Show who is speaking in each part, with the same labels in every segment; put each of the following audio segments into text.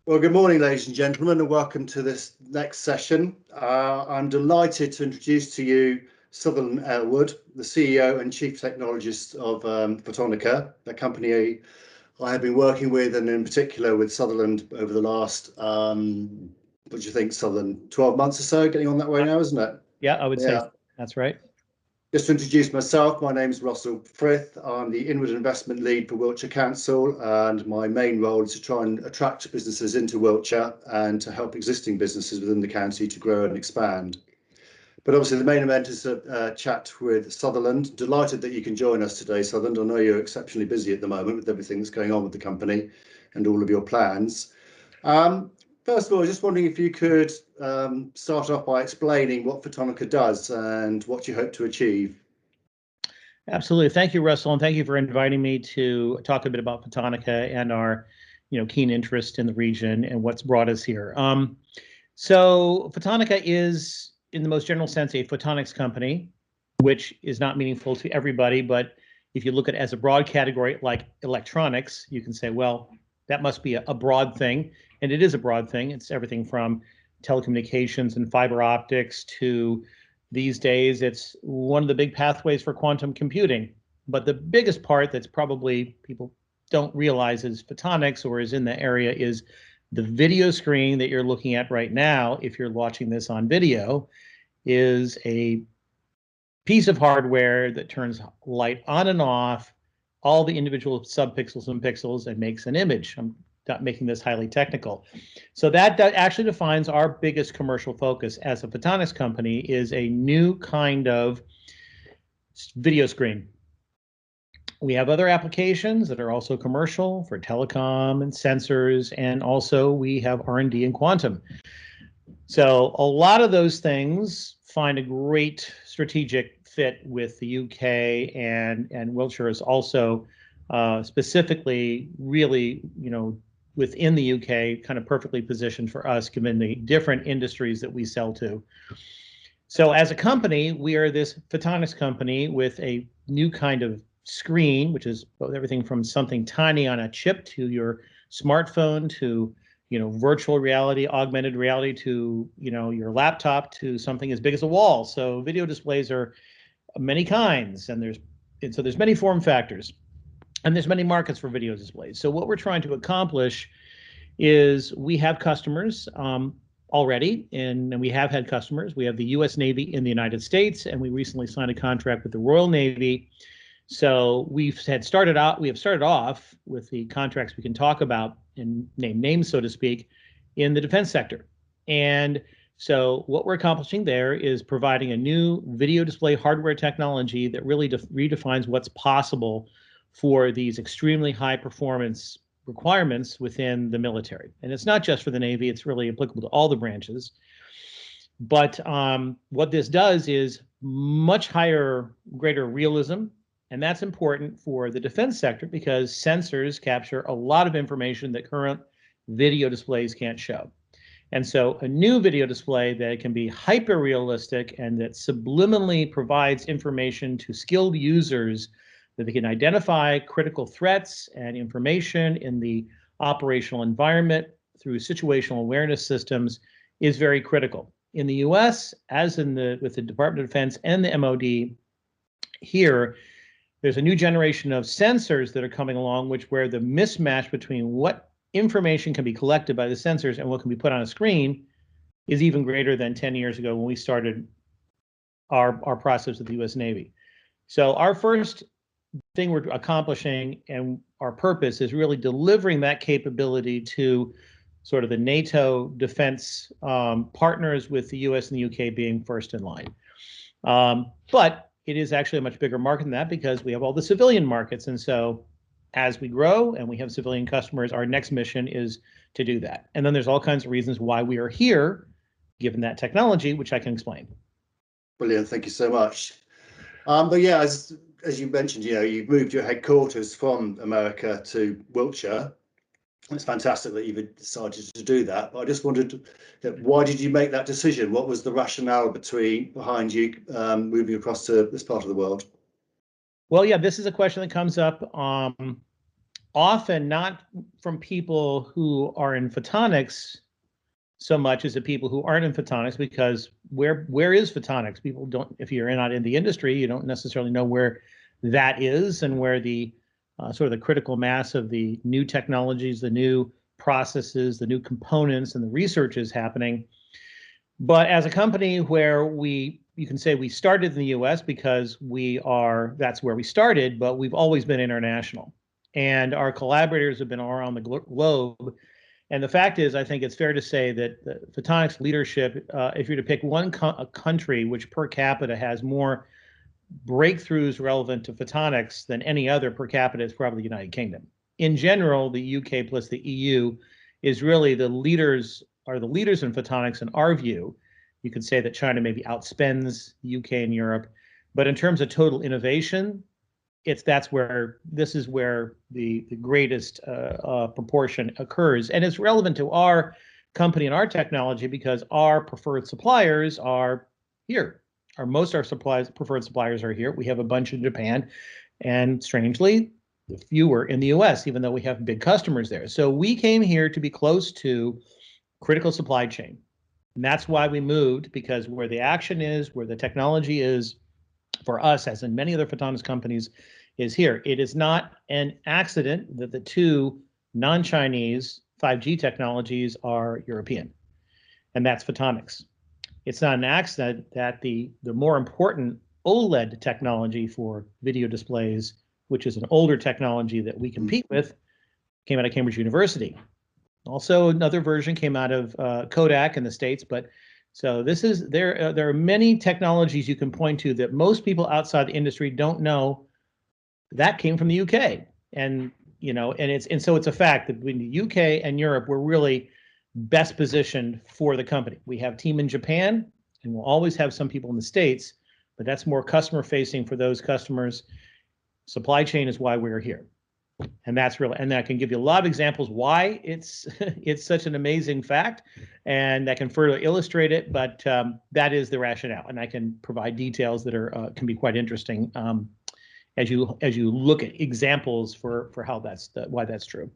Speaker 1: Well, good morning, ladies and gentlemen, and welcome to this next session. I'm delighted to introduce to you Sutherland Elwood, the CEO and Chief Technologist of Photonica, a company I have been working with, and in particular with Sutherland over the last, what do you think, Sutherland, 12 months or so, getting on that way now, isn't it?
Speaker 2: Yeah, I would say that's right.
Speaker 1: Just to introduce myself, my name is Russell Frith. I'm the Inward Investment Lead for Wiltshire Council, and my main role is to try and attract businesses into Wiltshire and to help existing businesses within the county to grow and expand. But obviously the main event is a chat with Sutherland. Delighted that you can join us today, Sutherland. I know you're exceptionally busy at the moment with everything that's going on with the company and all of your plans. First of all, I was just wondering if you could start off by explaining what Photonica does and what you hope to achieve.
Speaker 2: Absolutely. Thank you, Russell, and thank you for inviting me to talk a bit about Photonica and our, keen interest in the region and what's brought us here. So Photonica is, in the most general sense, a photonics company, which is not meaningful to everybody. But if you look at it as a broad category like electronics, you can say, well, that must be a broad thing. And it is a broad thing. It's everything from telecommunications and fiber optics to these days, it's one of the big pathways for quantum computing. But the biggest part that's probably people don't realize is photonics or is in the area is the video screen that you're looking at right now. If you're watching this on video, is a piece of hardware that turns light on and off all the individual subpixels and pixels and makes an image. I'm not making this highly technical. So that actually defines our biggest commercial focus as a photonics company is a new kind of video screen. We have other applications that are also commercial for telecom and sensors, and also we have R&D in quantum. So a lot of those things find a great strategic fit with the UK, and Wiltshire is also specifically really, within the UK, kind of perfectly positioned for us given the different industries that we sell to. So as a company, we are this photonics company with a new kind of screen, which is everything from something tiny on a chip to your smartphone to virtual reality, augmented reality to your laptop to something as big as a wall. So video displays are many kinds, and so there's many form factors. And there's many markets for video displays. So what we're trying to accomplish is we have customers already, and we have had customers. We have the U.S. Navy in the United States, and we recently signed a contract with the Royal Navy. So we have started off with the contracts we can talk about and name names, so to speak, in the defense sector. And so what we're accomplishing there is providing a new video display hardware technology that really redefines what's possible for these extremely high performance requirements within the military. And it's not just for the Navy, it's really applicable to all the branches. But what this does is much higher, greater realism. And that's important for the defense sector because sensors capture a lot of information that current video displays can't show. And so a new video display that can be hyper realistic and that subliminally provides information to skilled users that they can identify critical threats and information in the operational environment through situational awareness systems is very critical. In the US, as with the Department of Defense and the MOD here, there's a new generation of sensors that are coming along, where the mismatch between what information can be collected by the sensors and what can be put on a screen is even greater than 10 years ago when we started our process with the US Navy. So our first thing we're accomplishing and our purpose is really delivering that capability to sort of the NATO defense partners, with the US and the UK being first in line. But it is actually a much bigger market than that because we have all the civilian markets. And so as we grow and we have civilian customers, our next mission is to do that. And then there's all kinds of reasons why we are here, given that technology, which I can explain.
Speaker 1: Brilliant, thank you so much. But yeah, as you mentioned, you've moved your headquarters from America to Wiltshire. It's fantastic that you've decided to do that. But I just wondered, why did you make that decision? What was the rationale behind you moving across to this part of the world?
Speaker 2: Well, yeah, this is a question that comes up often not from people who are in photonics so much as the people who aren't in photonics, because where is photonics? People don't, if you're not in the industry, you don't necessarily know where that is and where the sort of the critical mass of the new technologies, the new processes, the new components, and the research is happening. But as a company where you can say we started in the US because that's where we started, but we've always been international. And our collaborators have been all around the globe. And the fact is, I think it's fair to say that the photonics leadership, if you're to pick one country which per capita has more breakthroughs relevant to photonics than any other per capita, is probably the United Kingdom. In general, the UK plus the EU is really the leaders in photonics in our view. You could say that China maybe outspends the UK and Europe, but in terms of total innovation, this is where the greatest proportion occurs, and it's relevant to our company and our technology because our preferred suppliers are here. Most of our preferred suppliers are here. We have a bunch in Japan, and strangely, fewer in the US, even though we have big customers there. So we came here to be close to critical supply chain. And that's why we moved, because where the action is, where the technology is, for us, as in many other photonics companies, is here. It is not an accident that the two non-Chinese 5G technologies are European, and that's photonics. It's not an accident that the more important OLED technology for video displays, which is an older technology that we compete with, came out of Cambridge University. Also, another version came out of Kodak in the States, but so there are many technologies you can point to that most people outside the industry don't know that came from the UK. And so it's a fact that between the UK and Europe, we're really best positioned for the company. We have a team in Japan, and we'll always have some people in the States, but that's more customer facing for those customers. Supply chain is why we're here. And I can give you a lot of examples why it's such an amazing fact, and that can further illustrate it. But that is the rationale, and I can provide details that can be quite interesting as you look at examples for why that's true.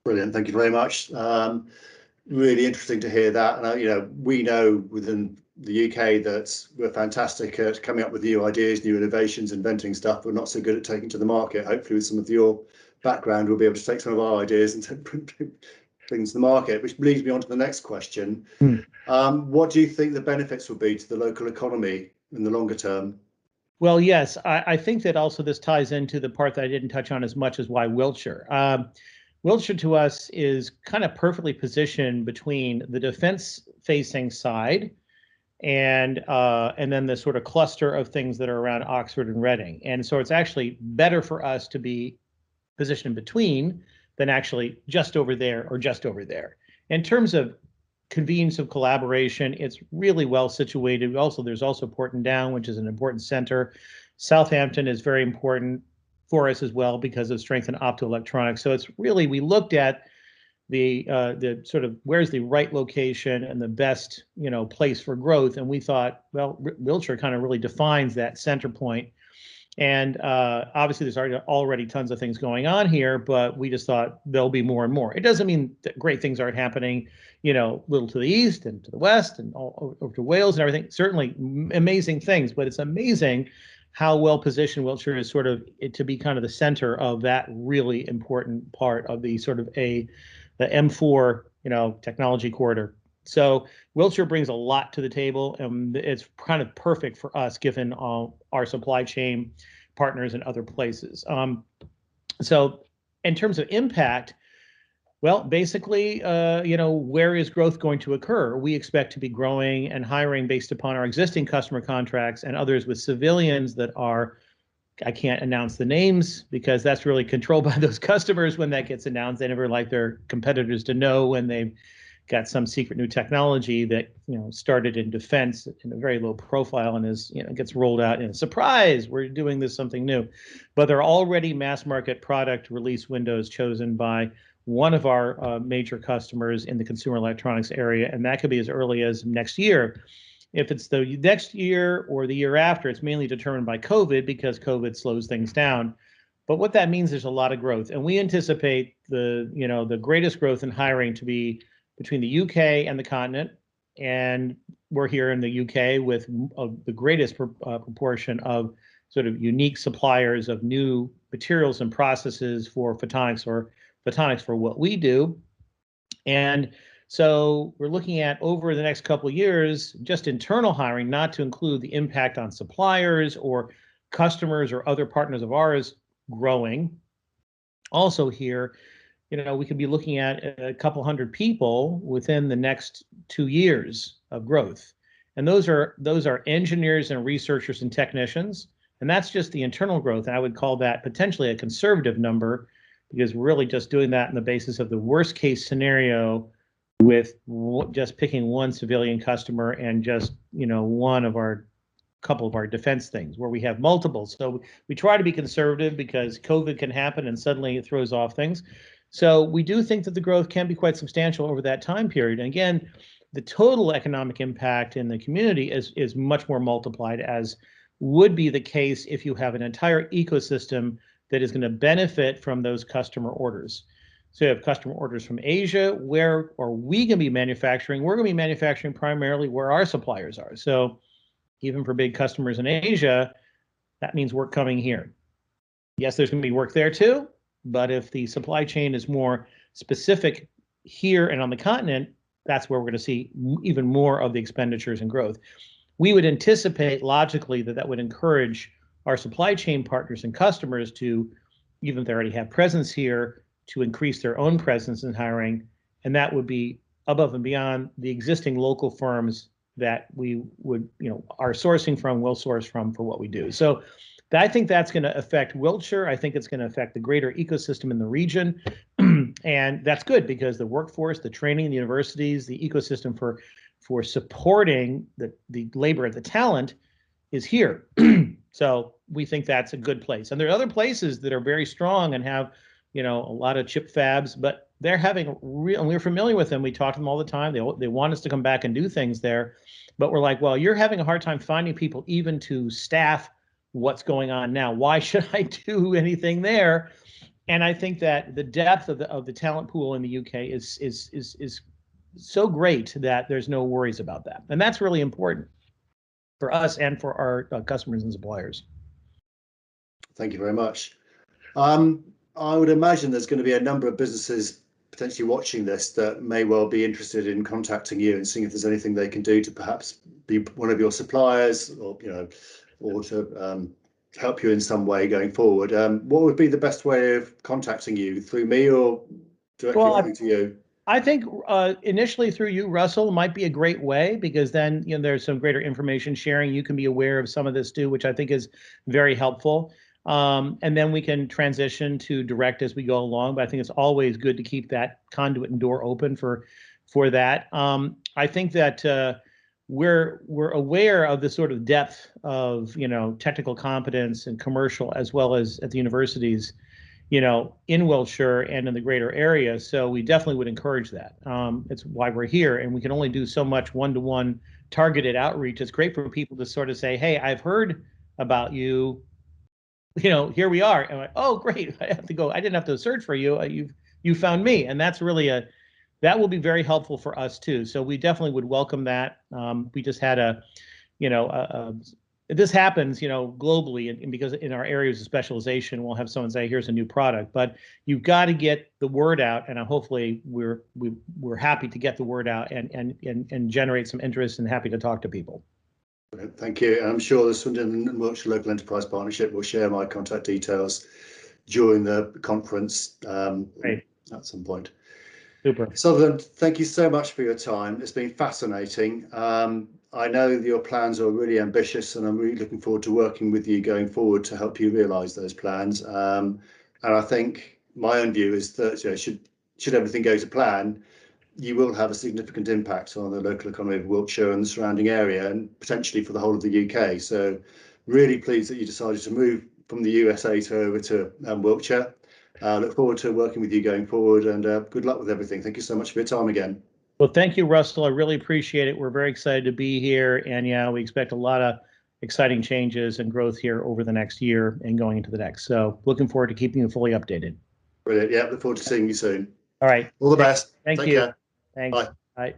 Speaker 1: Brilliant, thank you very much. Really interesting to hear that. And we know within the UK that we're fantastic at coming up with new ideas, new innovations, inventing stuff. We're not so good at taking to the market. Hopefully, with some of your background, we'll be able to take some of our ideas and bring them to the market. Which leads me on to the next question. What do you think the benefits will be to the local economy in the longer term?
Speaker 2: Well, yes, I think that also this ties into the part that I didn't touch on as much as why Wiltshire. Wiltshire to us is kind of perfectly positioned between the defense-facing side and then the sort of cluster of things that are around Oxford and Reading. And so it's actually better for us to be positioned in between than actually just over there or just over there. In terms of convenience of collaboration, it's really well situated. There's also Porton Down, which is an important center. Southampton is very important for us as well because of strength in optoelectronics. So it's really, we looked at the sort of where's the right location and the best place for growth, and we thought, well, Wiltshire kind of really defines that center point. And obviously there's already tons of things going on here, but we just thought there'll be more and more. It doesn't mean that great things aren't happening, a little to the east and to the west and all over to Wales and everything. Certainly amazing things, but it's amazing how well positioned Wiltshire is sort of to be kind of the center of that really important part of the sort of the M4, technology corridor. So Wiltshire brings a lot to the table, and it's kind of perfect for us given our supply chain partners in other places. So in terms of impact, well, basically, where is growth going to occur? We expect to be growing and hiring based upon our existing customer contracts and others with civilians that are, I can't announce the names because that's really controlled by those customers when that gets announced. They never like their competitors to know when they've got some secret new technology that started in defense in a very low profile and is gets rolled out in a surprise, we're doing something new. But there are already mass market product release windows chosen by one of our major customers in the consumer electronics area, and that could be as early as next year. If it's the next year or the year after, it's mainly determined by COVID because COVID slows things down. But what that means, there's a lot of growth, and we anticipate the greatest growth in hiring to be between the UK and the continent, and we're here in the UK with the greatest proportion of sort of unique suppliers of new materials and processes for photonics for what we do. And so we're looking at over the next couple of years, just internal hiring, not to include the impact on suppliers or customers or other partners of ours growing. Also here, we could be looking at a couple hundred people within the next 2 years of growth. And those are engineers and researchers and technicians. And that's just the internal growth. And I would call that potentially a conservative number, because we're really just doing that on the basis of the worst case scenario, with just picking one civilian customer and just, couple of our defense things where we have multiple. So we try to be conservative because COVID can happen and suddenly it throws off things. So we do think that the growth can be quite substantial over that time period. And again, the total economic impact in the community is much more multiplied, as would be the case if you have an entire ecosystem that is going to benefit from those customer orders. So you have customer orders from Asia. Where are we going to be manufacturing? We're going to be manufacturing primarily where our suppliers are. So even for big customers in Asia, that means work coming here. Yes, there's going to be work there too, but if the supply chain is more specific here and on the continent, that's where we're going to see even more of the expenditures and growth. We would anticipate logically that would encourage our supply chain partners and customers to, even if they already have presence here, to increase their own presence in hiring, and that would be above and beyond the existing local firms that we would, are sourcing from, will source from for what we do. So I think that's going to affect Wiltshire. I think it's going to affect the greater ecosystem in the region. And that's good, because the workforce, the training, the universities, the ecosystem for supporting the labor, the talent is here. So we think that's a good place. And there are other places that are very strong and have, a lot of chip fabs, but they're having real, and we're familiar with them. We talk to them all the time. They want us to come back and do things there, but we're like, well, you're having a hard time finding people even to staff what's going on now. Why should I do anything there? And I think that the depth of the talent pool in the UK is so great that there's no worries about that. And that's really important for us and for our customers and suppliers.
Speaker 1: Thank you very much. I would imagine there's going to be a number of businesses potentially watching this that may well be interested in contacting you and seeing if there's anything they can do to perhaps be one of your suppliers, or or to help you in some way going forward. What would be the best way of contacting you? Through me or directly to you?
Speaker 2: I think initially through you, Russell, might be a great way, because then there's some greater information sharing. You can be aware of some of this too, which I think is very helpful. And then we can transition to direct as we go along. But I think it's always good to keep that conduit and door open for that. I think that we're aware of the sort of depth of technical competence and commercial, as well as at the universities, in Wiltshire and in the greater area. So we definitely would encourage that. It's why we're here, and we can only do so much one-to-one targeted outreach. It's great for people to sort of say, hey, I've heard about you. Here we are. And I'm like, oh, great. I didn't have to search for you. You found me. And that's really that will be very helpful for us too. So we definitely would welcome that. We just had this happens, globally, and because in our areas of specialization, we'll have someone say, here's a new product, but you've got to get the word out. And hopefully we're happy to get the word out and generate some interest, and happy to talk to people.
Speaker 1: Thank you. I'm sure the Swindon and Wiltshire Local Enterprise Partnership will share my contact details during the conference at some point.
Speaker 2: Super.
Speaker 1: Sutherland, thank you so much for your time. It's been fascinating. I know that your plans are really ambitious, and I'm really looking forward to working with you going forward to help you realise those plans. And I think my own view is that should everything go to plan, you will have a significant impact on the local economy of Wiltshire and the surrounding area, and potentially for the whole of the UK. So really pleased that you decided to move from the USA over to Wiltshire. Look forward to working with you going forward, and good luck with everything. Thank you so much for your time again. Well, thank you, Russell. I really appreciate it. We're very excited to be here, and yeah, we expect a lot
Speaker 2: exciting changes and growth here over the next year and going into the next. So looking forward to keeping you fully updated.
Speaker 1: Brilliant. Yeah, look forward to seeing you soon.
Speaker 2: All right.
Speaker 1: All the best.
Speaker 2: Thank
Speaker 1: Take
Speaker 2: you.
Speaker 1: care.
Speaker 2: Thanks.
Speaker 1: Bye.
Speaker 2: Bye.